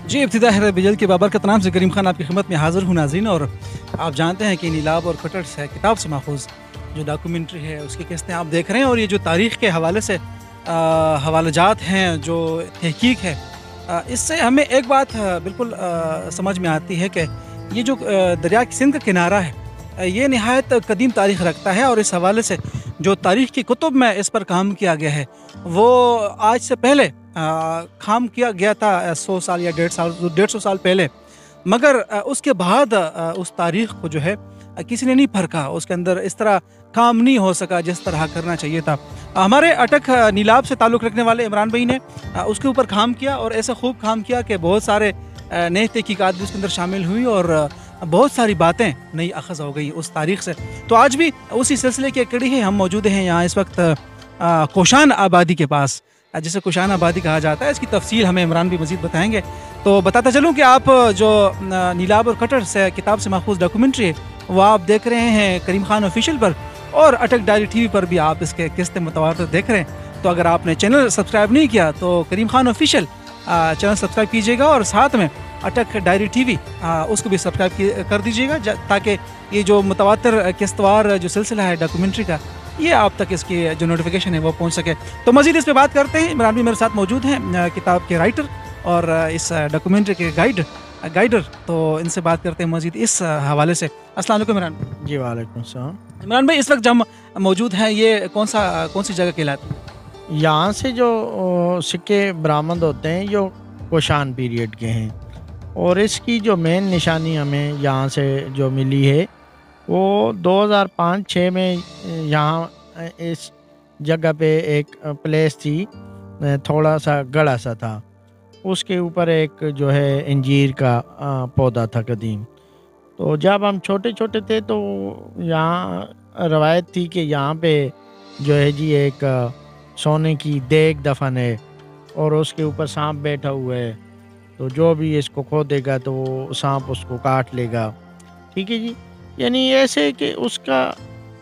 جی ابتدا ہے بجل کے بابرکت نام سے کریم خان آپ کی خدمت میں حاضر ہوں ناظرین. اور آپ جانتے ہیں کہ نیلاب اور کٹر کتاب سے ماخوذ جو ڈاکومنٹری ہے اس کی قسطیں آپ دیکھ رہے ہیں. اور یہ جو تاریخ کے حوالے سے حوالہ جات ہیں, جو تحقیق ہے, اس سے ہمیں ایک بات بالکل سمجھ میں آتی ہے کہ یہ جو دریا سندھ کا کنارہ ہے یہ نہایت قدیم تاریخ رکھتا ہے. اور اس حوالے سے جو تاریخ کی کتب میں اس پر کام کیا گیا ہے وہ آج سے پہلے کام کیا گیا تھا 100 سال یا 150 سال پہلے, مگر اس کے بعد اس تاریخ کو جو ہے کسی نے نہیں پھرکا, اس کے اندر اس طرح کام نہیں ہو سکا جس طرح کرنا چاہیے تھا. ہمارے اٹک نیلاب سے تعلق رکھنے والے عمران بھائی نے اس کے اوپر کام کیا اور ایسا خوب کام کیا کہ بہت سارے نئے تحقیقات بھی اس کے اندر شامل ہوئی اور بہت ساری باتیں نئی اخذ ہو گئی اس تاریخ سے. تو آج بھی اسی سلسلے کی کڑی ہے, ہم موجود ہیں یہاں اس وقت کوشان آبادی کے پاس, جسے کوشان آبادی کہا جاتا ہے. اس کی تفصیل ہمیں عمران بھی مزید بتائیں گے. تو بتاتا چلوں کہ آپ جو نیلاب اور کٹر سے کتاب سے ماخوذ ڈاکومنٹری ہے وہ آپ دیکھ رہے ہیں کریم خان آفیشیل پر, اور اٹک ڈائری ٹی وی پر بھی آپ اس کے قسطیں متواتر دیکھ رہے ہیں. تو اگر آپ نے چینل سبسکرائب نہیں کیا تو کریم خان آفیشیل چینل سبسکرائب کیجیے گا, اور ساتھ میں اٹک ڈائری ٹی وی اس کو بھی سبسکرائب کر دیجیے گا, تاکہ یہ جو متواتر قسط وار جو سلسلہ ہے ڈاکومنٹری کا یہ آپ تک اس کی جو نوٹیفیکیشن ہے وہ پہنچ سکے. تو مزید اس پہ بات کرتے ہیں. عمران بھی میرے ساتھ موجود ہیں, کتاب کے رائٹر اور اس ڈاکومنٹری کے گائیڈر, تو ان سے بات کرتے ہیں مزید اس حوالے سے. السلام علیکم عمران. جی وعلیکم السلام. عمران بھائی, اس وقت جب ہم موجود ہیں یہ کون سی جگہ کہلاتی ہے؟ یہاں سے جو سکے برآمد ہوتے ہیں یہ کوشان پیریڈ کے ہیں, اور اس کی جو مین نشانی ہمیں یہاں سے جو ملی ہے وہ 2005-06 میں یہاں اس جگہ پہ ایک پلیس تھی, تھوڑا سا گڑھا سا تھا, اس کے اوپر ایک جو ہے انجیر کا پودا تھا قدیم. تو جب ہم چھوٹے چھوٹے تھے تو یہاں روایت تھی کہ یہاں پہ جو ہے جی ایک سونے کی دیگ دفن ہے اور اس کے اوپر سانپ بیٹھا ہوا ہے, تو جو بھی اس کو کھودے گا تو وہ سانپ اس کو کاٹ لے گا. ٹھیک ہے جی, یعنی ایسے کہ اس کا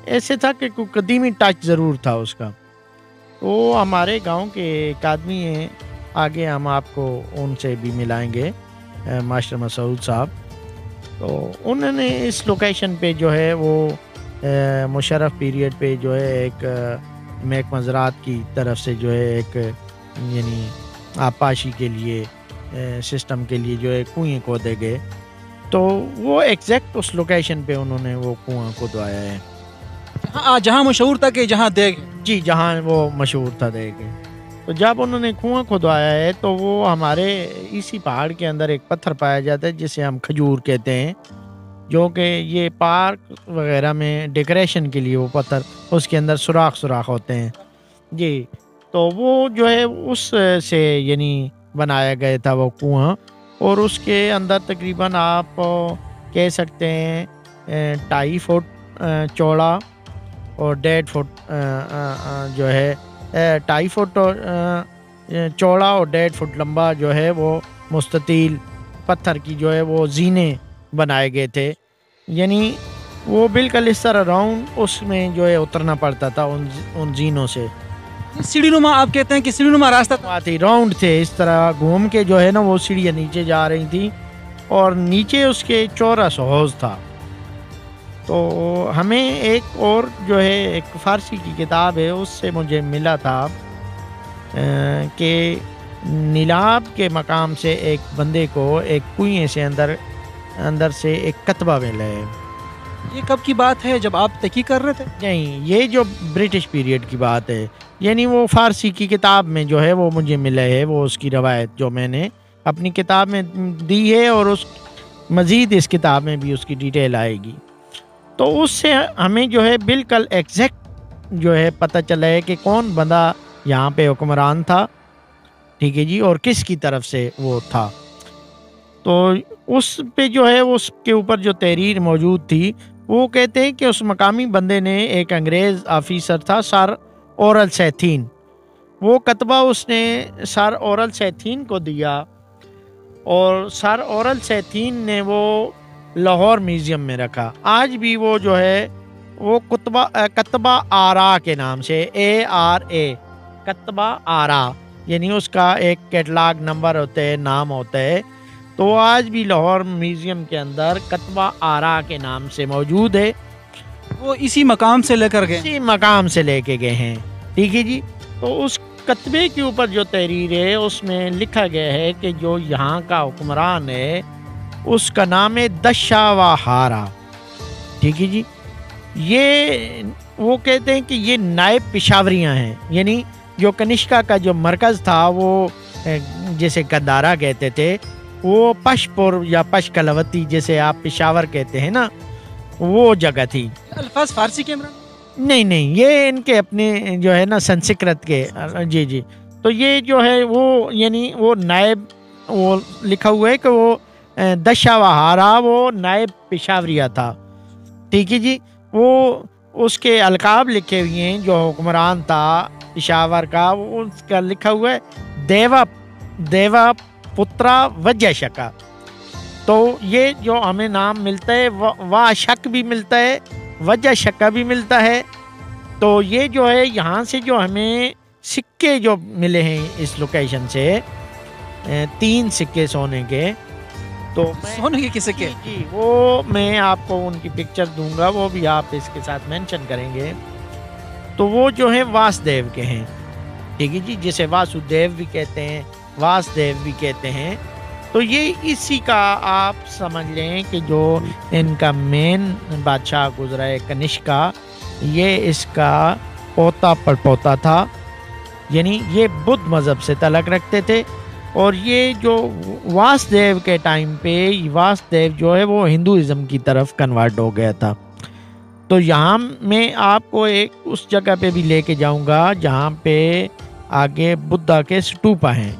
ایسے تھا کہ کوئی قدیمی ٹچ ضرور تھا اس کا. تو ہمارے گاؤں کے ایک آدمی ہیں, آگے ہم آپ کو ان سے بھی ملائیں گے, ماسٹر مسعود صاحب. تو انہوں نے اس لوکیشن پہ جو ہے وہ مشرف پیریڈ پہ جو ہے ایک محکمہ زراعت کی طرف سے جو ہے ایک یعنی آبپاشی کے لیے سسٹم کے لیے جو ہے کنویں کھودے گئے, تو وہ ایگزیکٹ اس لوکیشن پہ انہوں نے وہ کنواں کھدوایا ہے. جہاں مشہور تھا کہ جہاں دیگ, جی جہاں وہ مشہور تھا دیگ. تو جب انہوں نے کنواں کھدوایا ہے تو وہ ہمارے اسی پہاڑ کے اندر ایک پتھر پایا جاتا ہے جسے ہم کھجور کہتے ہیں, جو کہ یہ پارک وغیرہ میں ڈیکوریشن کے لیے وہ پتھر اس کے اندر سوراخ ہوتے ہیں جی. تو وہ جو ہے اس سے یعنی بنایا گیا تھا وہ کنواں, اور اس کے اندر تقریباً آپ کہہ سکتے ہیں 2.5 فٹ چوڑا اور 1.5 فٹ جو ہے 2.5 فٹ چوڑا اور 1.5 فٹ لمبا جو ہے وہ مستطیل پتھر کی جو ہے وہ زینے بنائے گئے تھے. یعنی وہ بالکل اس طرح راؤنڈ اس میں جو ہے اترنا پڑتا تھا ان زینوں سے. سیڑھی نما آپ کہتے ہیں کہ سیڑھی نما راستہ تھا, راؤنڈ تھے, اس طرح گھوم کے جو ہے نا وہ سیڑھیاں نیچے جا رہی تھی, اور نیچے اس کے چوڑا سا حوض تھا. تو ہمیں ایک اور جو ہے ایک فارسی کی کتاب ہے اس سے مجھے ملا تھا کہ نیلاب کے مقام سے ایک بندے کو ایک کنویں سے اندر سے ایک کتبہ ملا ہے. یہ کب کی بات ہے جب آپ تحقیق کر رہے تھے؟ نہیں, یہ جو برٹش پیریڈ کی بات ہے, یعنی وہ فارسی کی کتاب میں جو ہے وہ مجھے ملا ہے, وہ اس کی روایت جو میں نے اپنی کتاب میں دی ہے, اور اس مزید اس کتاب میں بھی اس کی ڈیٹیل آئے گی. تو اس سے ہمیں جو ہے بالکل ایگزیکٹ جو ہے پتہ چلا ہے کہ کون بندہ یہاں پہ حکمران تھا. ٹھیک ہے جی, اور کس کی طرف سے وہ تھا. تو اس پہ جو ہے اس کے اوپر جو تحریر موجود تھی وہ کہتے ہیں کہ اس مقامی بندے نے, ایک انگریز آفیسر تھا سر اورل سیتھین, وہ کتبہ اس نے سر اورل سیتھین کو دیا, اور سر اورل سیتھین نے وہ لاہور میوزیم میں رکھا. آج بھی وہ جو ہے وہ کتبہ آرا کے نام سے ARA کتبہ آرا, یعنی اس کا ایک کیٹلاگ نمبر ہوتا ہے, نام ہوتا ہے, تو آج بھی لاہور میوزیم کے اندر کتبہ آرا کے نام سے موجود ہے. وہ اسی مقام سے لے کر گئے. اسی مقام سے لے کے گئے ہیں. ٹھیک ہے جی. تو اس کتبے کے اوپر جو تحریر ہے اس میں لکھا گیا ہے کہ جو یہاں کا حکمران ہے اس کا نام ہے دشاوہارا. ٹھیک ہے جی. یہ وہ کہتے ہیں کہ یہ نائب پشاوریاں ہیں. یعنی جو کنشکا کا جو مرکز تھا وہ جیسے گندھارا کہتے تھے, وہ پشپور یا پشکلوتی جیسے آپ پشاور کہتے ہیں نا, وہ جگہ تھی. الفاظ فارسی کے عمران؟ نہیں, یہ ان کے اپنے جو ہے نا سنسکرت کے. جی. تو یہ جو ہے وہ یعنی وہ نائب, وہ لکھا ہوا ہے کہ وہ دشاوہارا وہ نائب پشاوریہ تھا. ٹھیک ہے جی. وہ اس کے القاب لکھے ہوئے ہیں جو حکمران تھا پشاور کا, وہ اس کا لکھا ہوا ہے دیوا پترا وجہ شکا. تو یہ جو ہمیں نام ملتا ہے وا شک بھی ملتا ہے, وجہ شکا بھی ملتا ہے. تو یہ جو ہے یہاں سے جو ہمیں سکے جو ملے ہیں اس لوکیشن سے, 3 سکے سونے کے. تو سونے کے کس سکے؟ جی وہ میں آپ کو ان کی پکچر دوں گا, وہ بھی آپ اس کے ساتھ مینشن کریں گے. تو وہ جو ہیں واسدیو کے ہیں. ٹھیک ہے جی. جسے واسودیو بھی کہتے ہیں, واسدیو بھی کہتے ہیں. تو یہ اسی کا آپ سمجھ لیں کہ جو ان کا مین بادشاہ گزرا ہے کنشکا, یہ اس کا پوتا پڑپوتا تھا. یعنی یہ بدھ مذہب سے تعلق رکھتے تھے. اور یہ جو واسدیو کے ٹائم پہ واسدیو جو ہے وہ ہندوازم کی طرف کنورٹ ہو گیا تھا. تو یہاں میں آپ کو ایک اس جگہ پہ بھی لے کے جاؤں گا جہاں پہ آگے بدھا کے سٹوپا ہیں.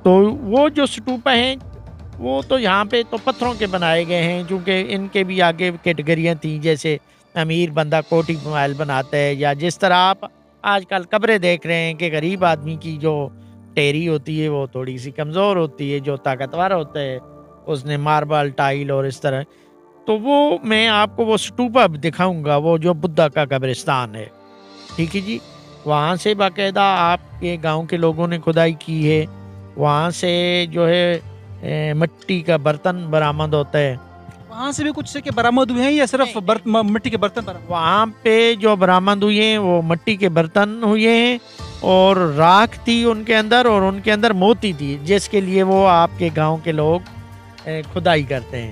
تو وہ جو سٹوپا ہیں وہ تو یہاں پہ تو پتھروں کے بنائے گئے ہیں, چونکہ ان کے بھی آگے کیٹیگریاں تھیں. جیسے امیر بندہ کوٹی محل بناتا ہے, یا جس طرح آپ آج کل قبریں دیکھ رہے ہیں کہ غریب آدمی کی جو ٹیری ہوتی ہے وہ تھوڑی سی کمزور ہوتی ہے, جو طاقتور ہوتا ہے اس نے ماربل ٹائل اور اس طرح. تو وہ میں آپ کو وہ سٹوپا دکھاؤں گا, وہ جو بدھا کا قبرستان ہے. ٹھیک ہے جی. وہاں سے باقاعدہ آپ کے گاؤں کے لوگوں نے کھدائی کی ہے. وہاں سے جو ہے مٹی کا برتن برآمد ہوتا ہے. وہاں سے بھی کچھ سکے برآمد ہوئے ہیں یا صرف مٹی کے برتن برآمد؟ وہاں پہ جو برآمد ہوئے ہیں وہ مٹی کے برتن ہوئے ہیں, اور راکھ تھی ان کے اندر, اور ان کے اندر موتی تھی جس کے لیے وہ آپ کے گاؤں کے لوگ کھدائی کرتے ہیں.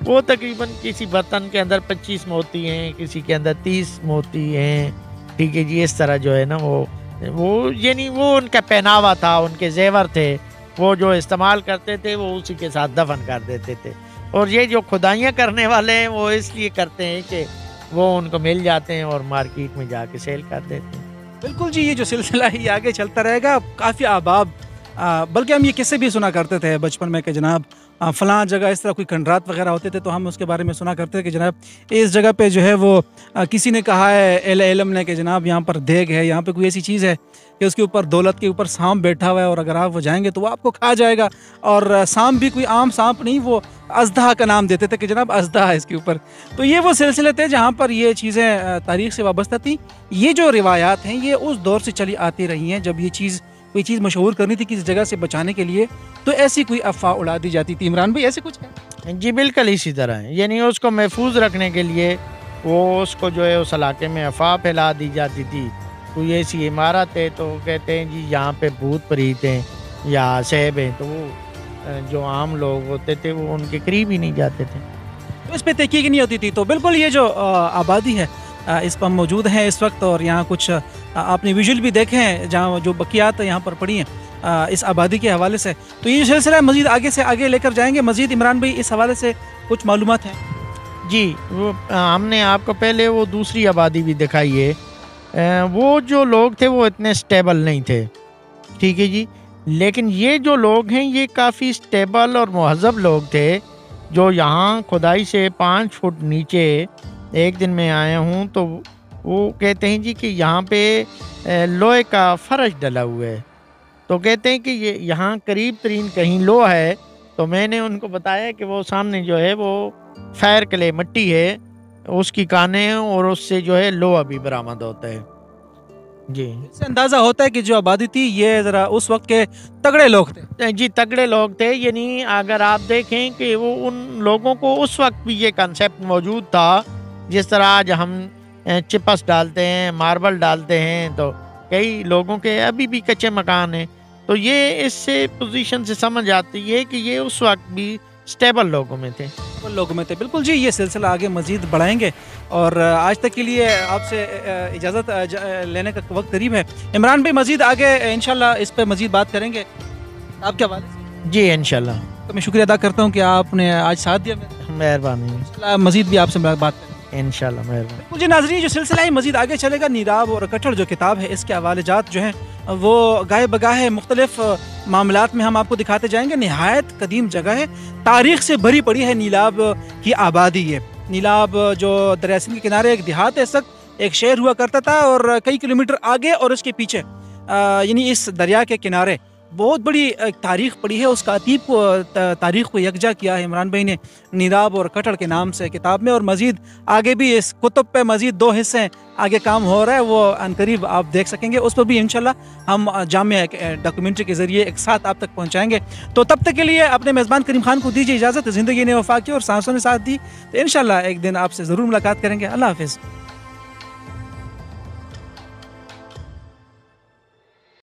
وہ تقریباً کسی برتن کے اندر 25 موتی ہیں, کسی کے اندر 30 موتی ہیں. ٹھیک ہے جی. اس طرح جو ہے نا وہ یعنی وہ ان کا پہناوا تھا, ان کے زیور تھے, وہ جو استعمال کرتے تھے وہ اسی کے ساتھ دفن کر دیتے تھے. اور یہ جو کھدائیاں کرنے والے ہیں وہ اس لیے کرتے ہیں کہ وہ ان کو مل جاتے ہیں اور مارکیٹ میں جا کے سیل کر دیتے ہیں. بالکل جی. یہ جو سلسلہ ہی آگے چلتا رہے گا کافی آباب. بلکہ ہم یہ قصے بھی سنا کرتے تھے بچپن میں کہ جناب فلاں جگہ اس طرح کوئی کھنڈرات وغیرہ ہوتے تھے, تو ہم اس کے بارے میں سنا کرتے تھے کہ جناب اس جگہ پہ جو ہے وہ کسی نے کہا ہے اہل علم نے کہ جناب یہاں پر دیگ ہے, یہاں پہ کوئی ایسی چیز ہے کہ اس کے اوپر دولت کے اوپر سانپ بیٹھا ہوا ہے, اور اگر آپ وہ جائیں گے تو وہ آپ کو کھا جائے گا. اور سانپ بھی کوئی عام سانپ نہیں, وہ ازدہا کا نام دیتے تھے کہ جناب ازدہا ہے اس کے اوپر. تو یہ وہ سلسلے تھے جہاں پر یہ چیزیں تاریخ سے وابستہ تھیں. یہ جو روایات ہیں یہ اس دور سے چلی آتی رہی ہیں جب یہ کوئی چیز مشہور کرنی تھی کسی جگہ سے بچانے کے لیے, تو ایسی کوئی افواہ اڑا دی جاتی تھی. عمران بھائی ایسے کچھ ہے؟ جی بالکل اسی طرح ہے. یعنی اس کو محفوظ رکھنے کے لیے وہ اس کو جو ہے اس علاقے میں افواہ پھیلا دی جاتی تھی. کوئی ایسی عمارت ہے تو کہتے ہیں جی یہاں پہ بھوت پریت ہیں یا صاحب ہیں, تو وہ جو عام لوگ ہوتے تھے وہ ان کے قریب ہی نہیں جاتے تھے, تو اس پہ تحقیق نہیں ہوتی تھی. تو بالکل یہ جو آبادی ہے اس پر موجود ہیں اس وقت, اور یہاں کچھ آپ نے ویژول بھی دیکھے ہیں جہاں جو بقیات یہاں پر پڑی ہیں اس آبادی کے حوالے سے. تو یہ سلسلہ مزید آگے سے آگے لے کر جائیں گے. مزید عمران بھائی اس حوالے سے کچھ معلومات ہیں؟ جی وہ ہم نے آپ کو پہلے وہ دوسری آبادی بھی دکھائی ہے. وہ جو لوگ تھے وہ اتنے سٹیبل نہیں تھے. ٹھیک ہے جی. لیکن یہ جو لوگ ہیں یہ کافی سٹیبل اور مہذب لوگ تھے, جو یہاں کھدائی سے 5 فٹ نیچے ایک دن میں آیا ہوں. تو وہ کہتے ہیں جی کہ یہاں پہ لوہے کا فرش ڈلا ہوا ہے. تو کہتے ہیں کہ یہ یہاں قریب ترین کہیں لوہا ہے. تو میں نے ان کو بتایا کہ وہ سامنے جو ہے وہ فیر کلے مٹی ہے, اس کی کانیں, اور اس سے جو ہے لوہا بھی برآمد ہوتا ہے. جی اس سے اندازہ ہوتا ہے کہ جو آبادی تھی یہ ذرا اس وقت کے تگڑے لوگ تھے. جی تگڑے لوگ تھے. یعنی اگر آپ دیکھیں کہ وہ ان لوگوں کو اس وقت بھی یہ کنسیپٹ موجود تھا جس طرح آج ہم چپس ڈالتے ہیں، ماربل ڈالتے ہیں، تو کئی لوگوں کے ابھی بھی کچے مکان ہیں. تو یہ اس سے پوزیشن سے سمجھ آتی ہے کہ یہ اس وقت بھی سٹیبل لوگوں میں تھے. لوگوں میں تھے. بالکل جی، یہ سلسلہ آگے مزید بڑھائیں گے اور آج تک کے لیے آپ سے اجازت لینے کا وقت قریب ہے. عمران بھائی مزید آگے انشاءاللہ اس پہ مزید بات کریں گے آپ کے حوالے سے. جی انشاءاللہ. تو میں شکریہ ادا کرتا ہوں کہ آپ نے آج ساتھ دیا. مہربانی. مزید بھی آپ سے بات کریں انشاءاللہ. مہربانی. مجھے ناظرین جو سلسلہ ہے مزید آگے چلے گا. نیلاب اور کٹھڑ جو کتاب ہے اس کے حوالے جات جو ہیں وہ گاہے بگاہے مختلف معاملات میں ہم آپ کو دکھاتے جائیں گے. نہایت قدیم جگہ ہے، تاریخ سے بھری پڑی ہے نیلاب کی آبادی. ہے نیلاب جو دریا سندھ کے کنارے ایک دیہات ہے، اس وقت ایک شہر ہوا کرتا تھا اور کئی کلومیٹر آگے اور اس کے پیچھے یعنی اس دریا کے کنارے بہت بڑی تاریخ پڑی ہے. اس کاتیب کو تاریخ کو یکجا کیا ہے عمران بھائی نے نیلاب اور کٹھڑ کے نام سے کتاب میں. اور مزید آگے بھی اس کتب پہ مزید 2 حصے آگے کام ہو رہا ہے، وہ عنقریب آپ دیکھ سکیں گے. اس پر بھی انشاءاللہ ہم جامع ڈاکومنٹری کے ذریعے ایک ساتھ آپ تک پہنچائیں گے. تو تب تک کے لیے اپنے میزبان کریم خان کو دیجیے اجازت. زندگی نے وفا کی اور سانسوں نے ساتھ دی. تو انشاءاللہ ایک دن آپ سے ضرور ملاقات کریں گے. اللہ حافظ.